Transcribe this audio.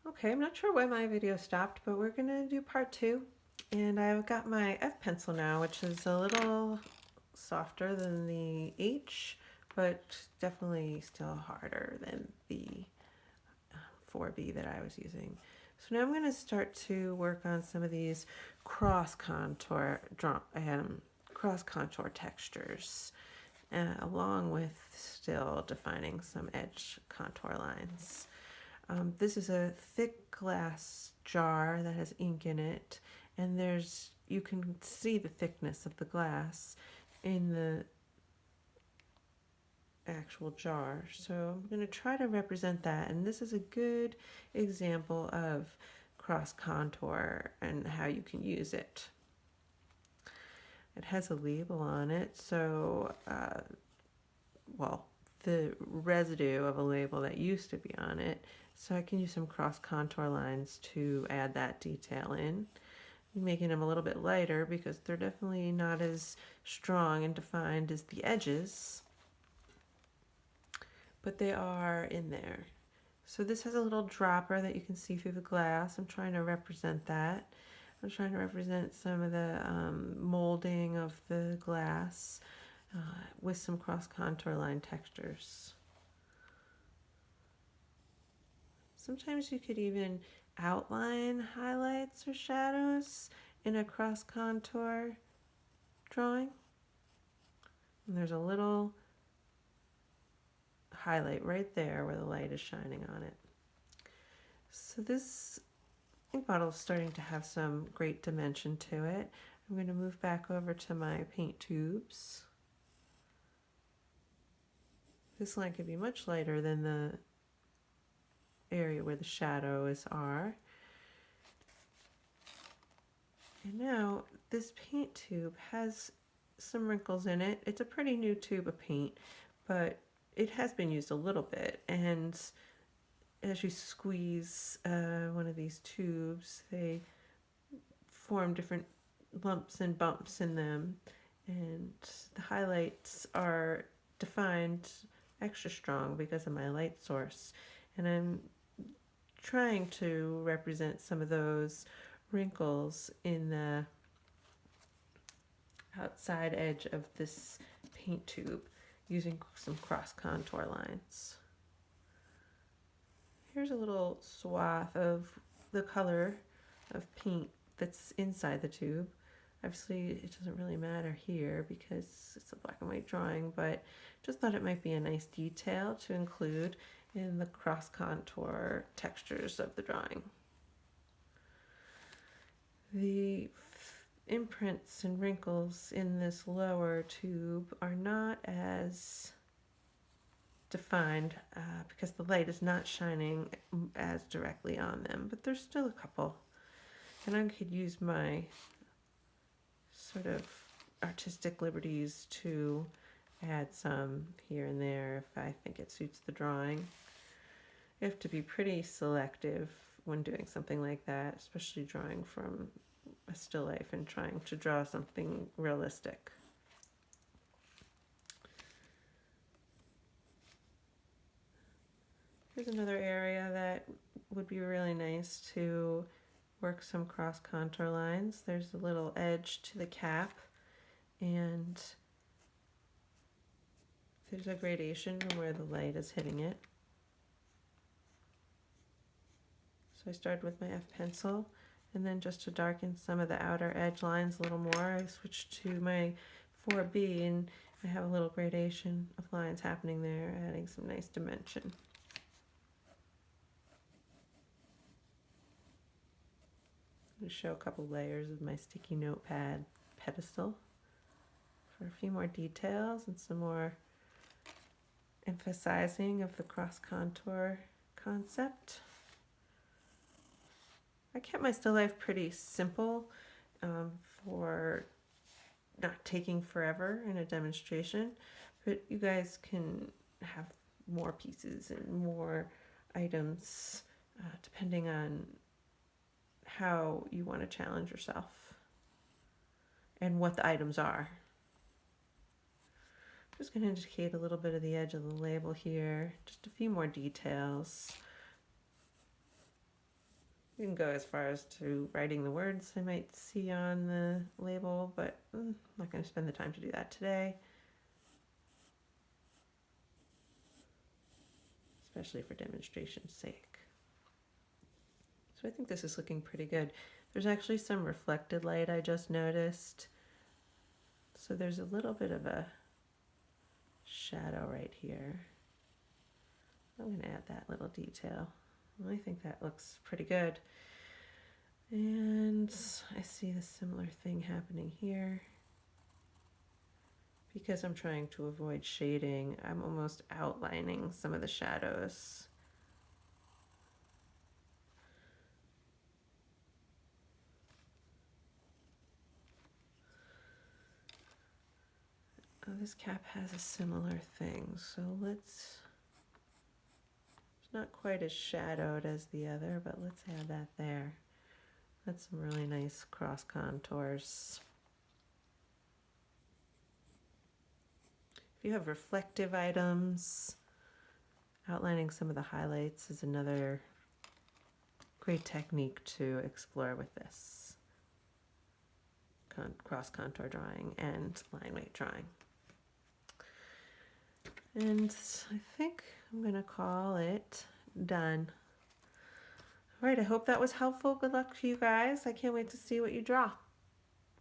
Okay, I'm not sure why my video stopped, but we're gonna do part two. And I've got my F pencil now, which is a little softer than the H, but definitely still harder than the 4B that I was using. So now I'm gonna start to work on some of these cross contour textures, along with still defining some edge contour lines. This is a thick glass jar that has ink in it, and you can see the thickness of the glass in the actual jar. So I'm going to try to represent that, and this is a good example of cross contour and how you can use it. It has a label on it, so the residue of a label that used to be on it, so I can use some cross contour lines to add that detail in, making them a little bit lighter because they're definitely not as strong and defined as the edges, but they are in there. So this has a little dropper that you can see through the glass. I'm trying to represent that. I'm trying to represent some of the molding of the glass with some cross contour line textures. Sometimes you could even outline highlights or shadows in a cross contour drawing. And there's a little highlight right there where the light is shining on it. So this ink bottle is starting to have some great dimension to it. I'm going to move back over to my paint tubes. This line could be much lighter than the area where the shadows are. And now this paint tube has some wrinkles in it. It's a pretty new tube of paint, but it has been used a little bit, and as you squeeze one of these tubes, they form different lumps and bumps in them, and the highlights are defined extra strong because of my light source, and I'm trying to represent some of those wrinkles in the outside edge of this paint tube using some cross contour lines. Here's a little swath of the color of paint that's inside the tube. Obviously it doesn't really matter here because it's a black and white drawing, but just thought it might be a nice detail to include in the cross contour textures of the drawing. The imprints and wrinkles in this lower tube are not as defined because the light is not shining as directly on them, but there's still a couple. And I could use my sort of artistic liberties to add some here and there if I think it suits the drawing. You have to be pretty selective when doing something like that, especially drawing from a still life and trying to draw something realistic. Here's another area that would be really nice to work some cross contour lines. There's a little edge to the cap, and there's a gradation from where the light is hitting it. So I started with my F pencil, and then just to darken some of the outer edge lines a little more, I switched to my 4B, and I have a little gradation of lines happening there, adding some nice dimension. I'm going to show a couple layers of my sticky notepad pedestal for a few more details and some more emphasizing of the cross contour concept. I kept my still life pretty simple for not taking forever in a demonstration, but you guys can have more pieces and more items depending on how you want to challenge yourself and what the items are. I'm just going to indicate a little bit of the edge of the label here, just a few more details. You can go as far as to writing the words I might see on the label, but I'm not going to spend the time to do that today. Especially for demonstration's sake. So I think this is looking pretty good. There's actually some reflected light I just noticed. So there's a little bit of a shadow right here. I'm going to add that little detail. I think that looks pretty good. And I see a similar thing happening here. Because I'm trying to avoid shading, I'm almost outlining some of the shadows. Oh, this cap has a similar thing, so it's not quite as shadowed as the other, but let's add that there. That's some really nice cross contours. If you have reflective items, outlining some of the highlights is another great technique to explore with this cross contour drawing and line weight drawing. And I think I'm going to call it done. All right, I hope that was helpful. Good luck to you guys. I can't wait to see what you draw.